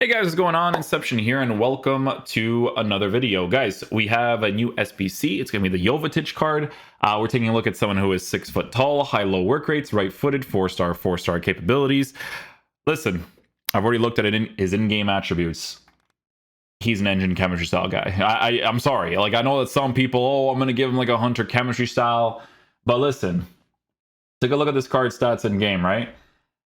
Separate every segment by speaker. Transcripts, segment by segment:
Speaker 1: Hey guys, what's going on? Inception here, and welcome to another video. Guys, we have a new SBC. It's going to be the Jovetic card. We're taking a look at someone who is 6 foot tall, high-low work rates, right-footed, 4-star, 4-star capabilities. Listen, I've already looked at his in-game attributes. He's an engine chemistry style guy. I'm sorry. Like, I know that some people, I'm going to give him like a hunter chemistry style. But listen, take a look at this card stats in-game, right?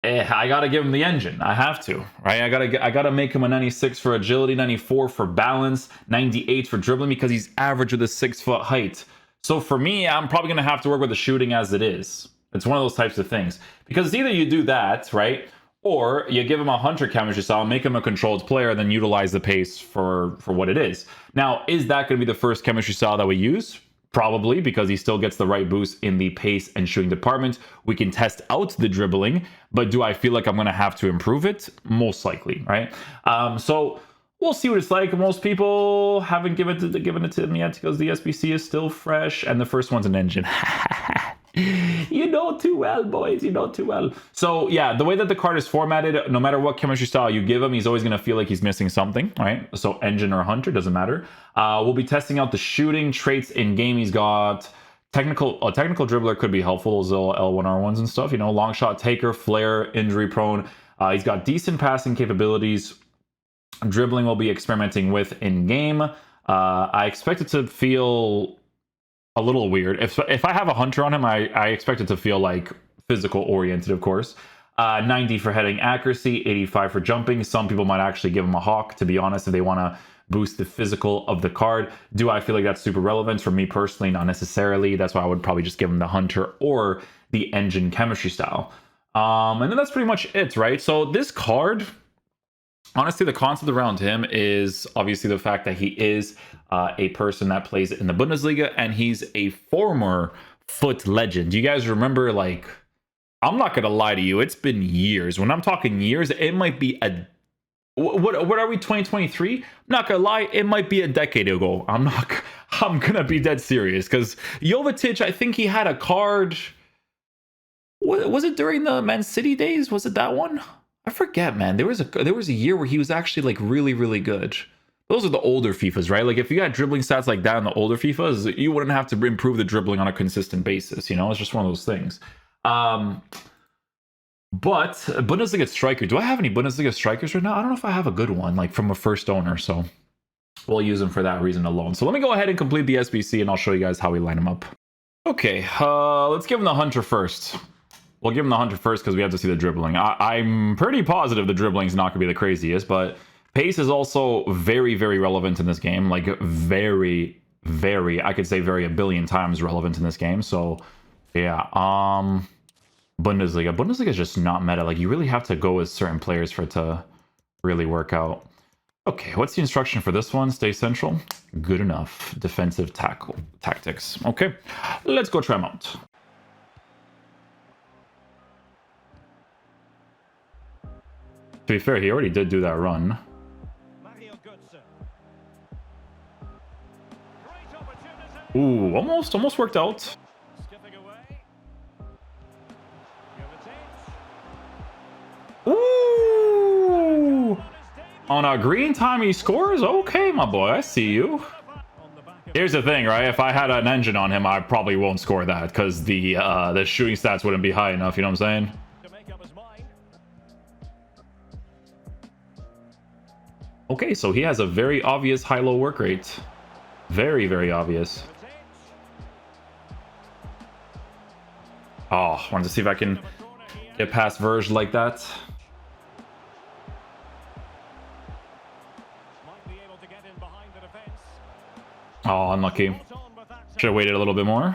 Speaker 1: I gotta give him the engine. I have to, right? I gotta make him a 96 for agility, 94 for balance, 98 for dribbling because he's average with a 6 foot height. So for me, I'm probably gonna have to work with the shooting as it is. It's one of those types of things because it's either you do that, right, or you give him a hunter chemistry style, make him a controlled player, then utilize the pace for what it is. Now, is that gonna be the first chemistry style that we use? Probably, because he still gets the right boost in the pace and shooting department. We can test out the dribbling, but do I feel like I'm going to have to improve it? Most likely, right? So we'll see what it's like. Most people haven't given it to him yet because the SBC is still fresh, and the first one's an engine. You know too well, boys. You know too well. So yeah, the way that the card is formatted, no matter what chemistry style you give him, he's always going to feel like he's missing something, right? So engine or hunter, doesn't matter. We'll be testing out the shooting traits in game. He's got technical dribbler could be helpful, those little L1R1s and stuff, you know, long shot taker, flare, injury prone. He's got decent passing capabilities. Dribbling we'll be experimenting with in game. I expect it to feel a little weird. If I have a hunter on him, I expect it to feel like physical oriented, of course. 90 for heading accuracy, 85 for jumping. Some people might actually give him a hawk, to be honest, if they want to boost the physical of the card. Do I feel like that's super relevant? For me personally, not necessarily. That's why I would probably just give him the hunter or the engine chemistry style. And then that's pretty much it, right? So this card, honestly, the concept around him is obviously the fact that he is a person that plays in the Bundesliga, and he's a former foot legend. Do you guys remember, like, I'm not going to lie to you, it's been years. When I'm talking years, it might be a... What are we, 2023? I'm not going to lie, it might be a decade ago. I'm going to be dead serious, because Jovetic, I think he had a card... Was it during the Man City days? Was it that one? I forget, man. There was a year where he was actually like really, really good. Those are the older FIFAs, right? Like if you got dribbling stats like that in the older FIFAs, you wouldn't have to improve the dribbling on a consistent basis. You know, it's just one of those things. But Bundesliga striker. Do I have any Bundesliga strikers right now? I don't know if I have a good one, like from a first owner. So we'll use them for that reason alone. So let me go ahead and complete the SBC, and I'll show you guys how we line them up. Okay, let's give him the hunter first. We'll give him the hunter first because we have to see the dribbling. I'm pretty positive the dribbling is not going to be the craziest, but pace is also very, very relevant in this game. Like very, very, I could say very a billion times relevant in this game. So yeah, Bundesliga. Bundesliga is just not meta. Like you really have to go with certain players for it to really work out. Okay, what's the instruction for this one? Stay central. Good enough. Defensive tackle tactics. Okay, let's go try them out. To be fair, he already did do that run. Ooh, almost worked out. Ooh! On a green time he scores? Okay, my boy, I see you. Here's the thing, right? If I had an engine on him, I probably won't score that because the shooting stats wouldn't be high enough, you know what I'm saying? Okay, so he has a very obvious high-low work rate. Very, very obvious. Oh, wanted to see if I can get past Verge like that. Oh, unlucky. Should have waited a little bit more.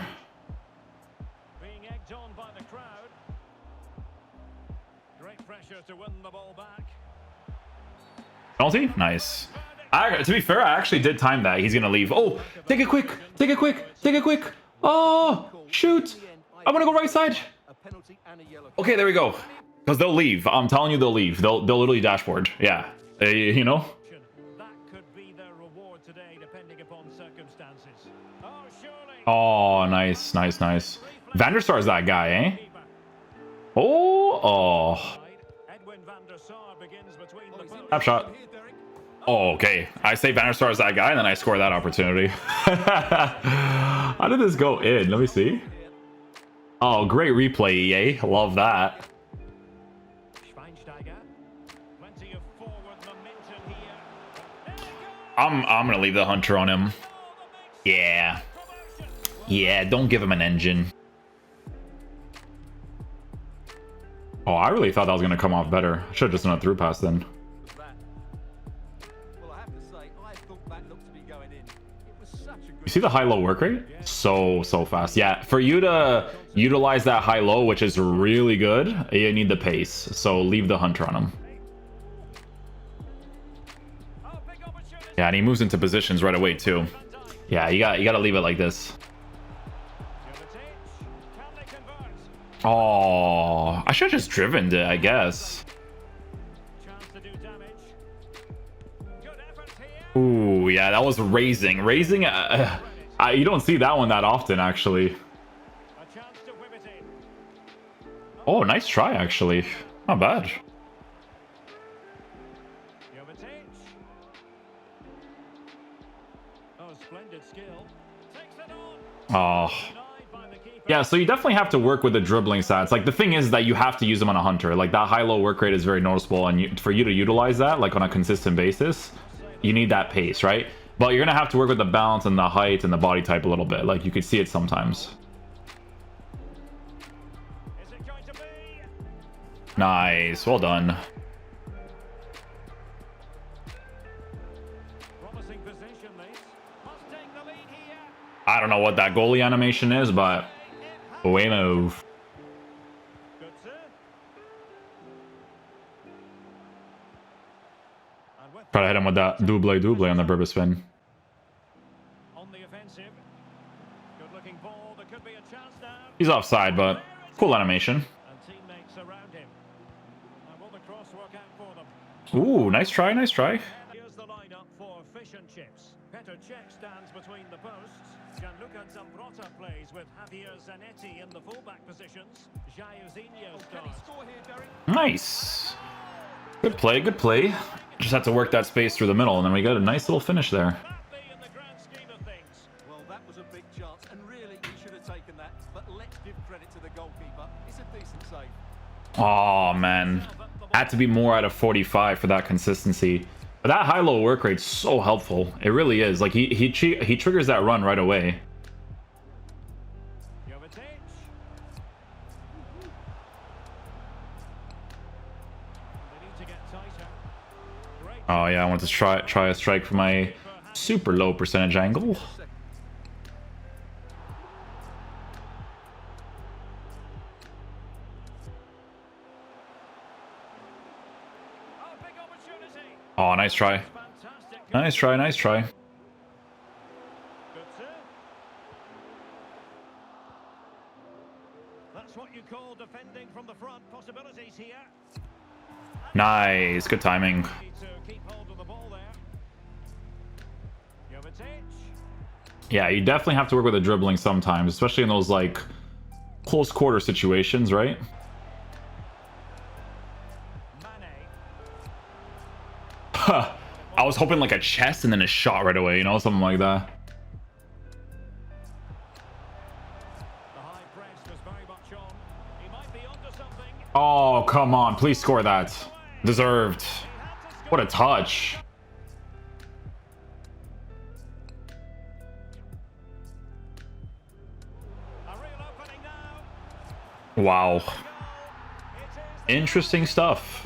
Speaker 1: Penalty? Nice. To be fair, I actually did time that. He's going to leave. Oh, take it quick. Take it quick. Take it quick. Oh, shoot. I'm going to go right side. Okay, there we go. Because they'll leave. I'm telling you, they'll leave. They'll literally dashboard. Yeah. You know? Oh, nice. Nice, nice. Van der Sar's that guy, eh? Oh. Snapshot. Oh, okay. I say Banner Star is that guy, and then I score that opportunity. How did this go in? Let me see. Oh, great replay, EA. Love that. I'm gonna leave the Hunter on him. Yeah. Yeah, don't give him an engine. Oh, I really thought that was gonna come off better. I should have just done a through pass then. You see the high-low work rate? So fast. Yeah, for you to utilize that high-low, which is really good, you need the pace. So leave the Hunter on him. Yeah, and he moves into positions right away too. Yeah, you gotta leave it like this. Oh, I should have just driven it, I guess. Ooh, yeah, that was raising. Raising, you don't see that one that often, actually. Oh, nice try, actually. Not bad. Oh. Yeah, so you definitely have to work with the dribbling stats. Like, the thing is that you have to use them on a Hunter. Like, that high-low work rate is very noticeable, and for you to utilize that, like, on a consistent basis, you need that pace, right? But you're gonna have to work with the balance and the height and the body type a little bit. Like, you could see it sometimes. Nice, well done. I don't know what that goalie animation is, but we move. Try to hit him with that double on the Burba spin. He's offside, but cool animation. Ooh, nice try, nice try.
Speaker 2: Here's the lineup for fish and chips. Petr Cech stands between the posts. Gianluca Zambrota plays with Javier Zanetti in the fullback positions. Jairzinho starts.
Speaker 1: Nice. Good play, good play. Just have to work that space through the middle, and then we got a nice little finish there.
Speaker 2: Well, that was a big chance, and really he should have taken that. But let's give credit to the goalkeeper. It's a decent save.
Speaker 1: Oh man, had to be more out of 45 for that consistency. But that high-low work rate's so helpful. It really is. Like he triggers that run right away. Oh yeah, I want to try a strike from my super low percentage angle. Oh, nice try. Nice try, nice try.
Speaker 2: That's what you call defending from the front. Possibilities here.
Speaker 1: Nice, good timing. Yeah, you definitely have to work with the dribbling sometimes, especially in those like close quarter situations, right? I was hoping like a chest and then a shot right away, you know, something like that. Oh, come on. Please score that. Deserved. What a touch. Wow. Interesting stuff.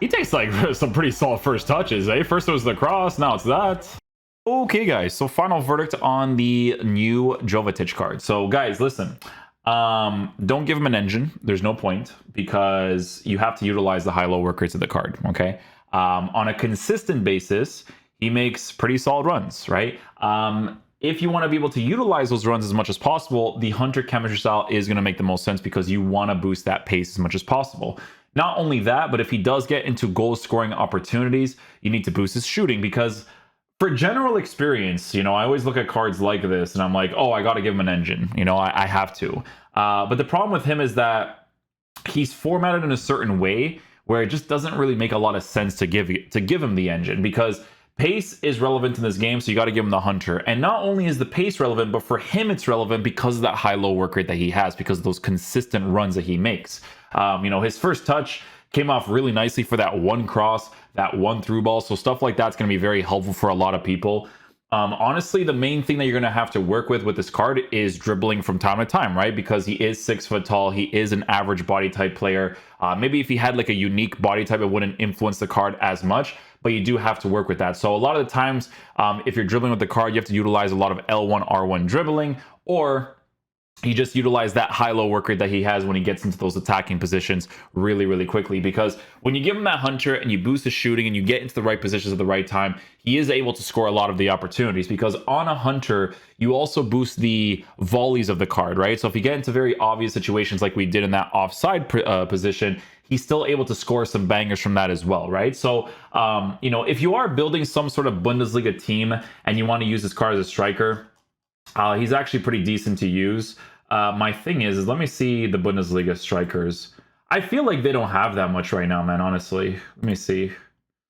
Speaker 1: He takes like some pretty solid first touches, eh? First it was the cross, now it's that. Okay, guys, so final verdict on the new Jovetic card. So, guys, listen. Don't give him an engine. There's no point because you have to utilize the high-low work rates of the card, okay? On a consistent basis, he makes pretty solid runs, right? If you want to be able to utilize those runs as much as possible, the Hunter chemistry style is going to make the most sense because you want to boost that pace as much as possible. Not only that, but if he does get into goal scoring opportunities, you need to boost his shooting because for general experience, you know, I always look at cards like this and I'm like, oh, I got to give him an engine. You know, I have to. But the problem with him is that he's formatted in a certain way where it just doesn't really make a lot of sense to give him the engine, because pace is relevant in this game, so you got to give him the hunter. And not only is the pace relevant, but for him it's relevant because of that high-low work rate that he has, because of those consistent runs that he makes. You know, his first touch came off really nicely for that one cross, that one through ball. So stuff like that's going to be very helpful for a lot of people. Honestly, the main thing that you're going to have to work with this card is dribbling from time to time, right? Because he is 6 foot tall. He is an average body type player. Maybe if he had like a unique body type, it wouldn't influence the card as much, but you do have to work with that. So a lot of the times, if you're dribbling with the card, you have to utilize a lot of L1, R1 dribbling, or he just utilized that high-low work rate that he has when he gets into those attacking positions really, really quickly. Because when you give him that hunter and you boost his shooting and you get into the right positions at the right time, he is able to score a lot of the opportunities. Because on a hunter, you also boost the volleys of the card, right? So if you get into very obvious situations like we did in that offside position, he's still able to score some bangers from that as well, right? So, you know, if you are building some sort of Bundesliga team and you want to use this card as a striker, he's actually pretty decent to use. My thing is let me see the Bundesliga strikers. I feel like they don't have that much right now, man, honestly. Let me see.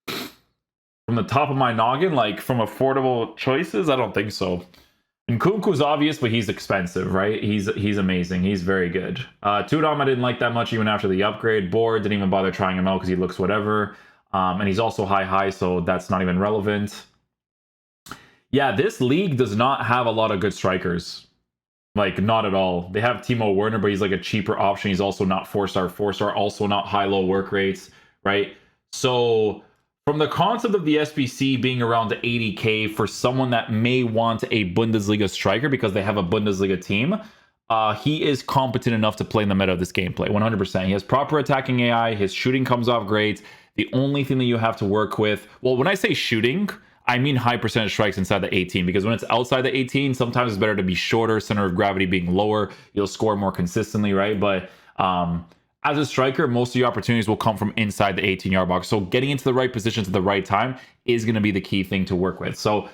Speaker 1: From the top of my noggin, like from affordable choices, I don't think so. And Nkunku's obvious, but he's expensive, right? He's amazing. He's very good. Tudor, I didn't like that much even after the upgrade. Board, didn't even bother trying him out because he looks whatever. And he's also high, so that's not even relevant. Yeah, this league does not have a lot of good strikers. Like, not at all. They have Timo Werner, but he's like a cheaper option. He's also not 4-star, 4-star, also not high-low work rates, right? So from the concept of the SBC being around 80K for someone that may want a Bundesliga striker because they have a Bundesliga team, he is competent enough to play in the meta of this gameplay, 100%. He has proper attacking AI. His shooting comes off great. The only thing that you have to work with, well, when I say shooting, I mean high percentage strikes inside the 18, because when it's outside the 18, sometimes it's better to be shorter, center of gravity being lower. You'll score more consistently, right? But as a striker, most of your opportunities will come from inside the 18-yard box. So getting into the right positions at the right time is going to be the key thing to work with. So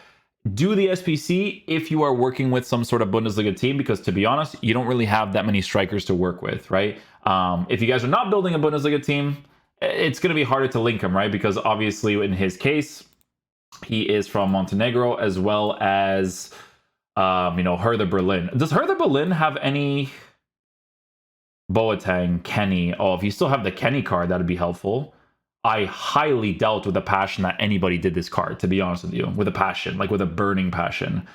Speaker 1: do the SPC if you are working with some sort of Bundesliga team, because to be honest, you don't really have that many strikers to work with, right? If you guys are not building a Bundesliga team, it's going to be harder to link him, right? Because obviously in his case, he is from Montenegro, as well as, you know, Hertha Berlin. Does Hertha Berlin have any Boateng, Kenny? Oh, if you still have the Kenny card, that'd be helpful. I highly doubt with a passion that anybody did this card, to be honest with you. With a passion, like with a burning passion.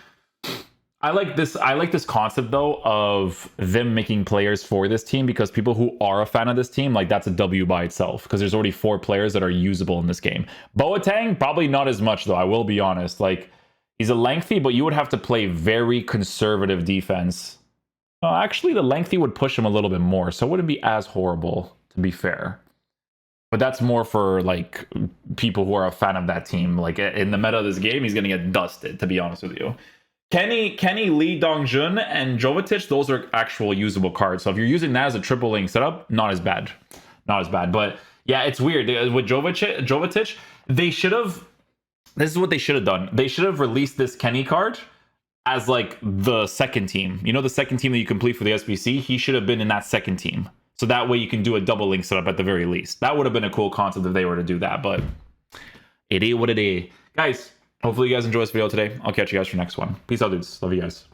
Speaker 1: I like this concept, though, of them making players for this team, because people who are a fan of this team, like, that's a W by itself, because there's already 4 players that are usable in this game. Boateng, probably not as much, though, I will be honest. Like, he's a lengthy, but you would have to play very conservative defense. Actually, the lengthy would push him a little bit more, so it wouldn't be as horrible, to be fair. But that's more for, like, people who are a fan of that team. Like, in the meta of this game, he's going to get dusted, to be honest with you. Kenny, Lee Dongjun, and Jovetic, those are actual usable cards. So if you're using that as a triple link setup, not as bad. Not as bad. But yeah, it's weird. With Jovetic, they should have... This is what they should have done. They should have released this Kenny card as like the second team. You know, the second team that you complete for the SBC? He should have been in that second team. So that way you can do a double link setup at the very least. That would have been a cool concept if they were to do that. But it is what it is. Guys, hopefully you guys enjoy this video today. I'll catch you guys for the next one. Peace out, dudes. Love you guys.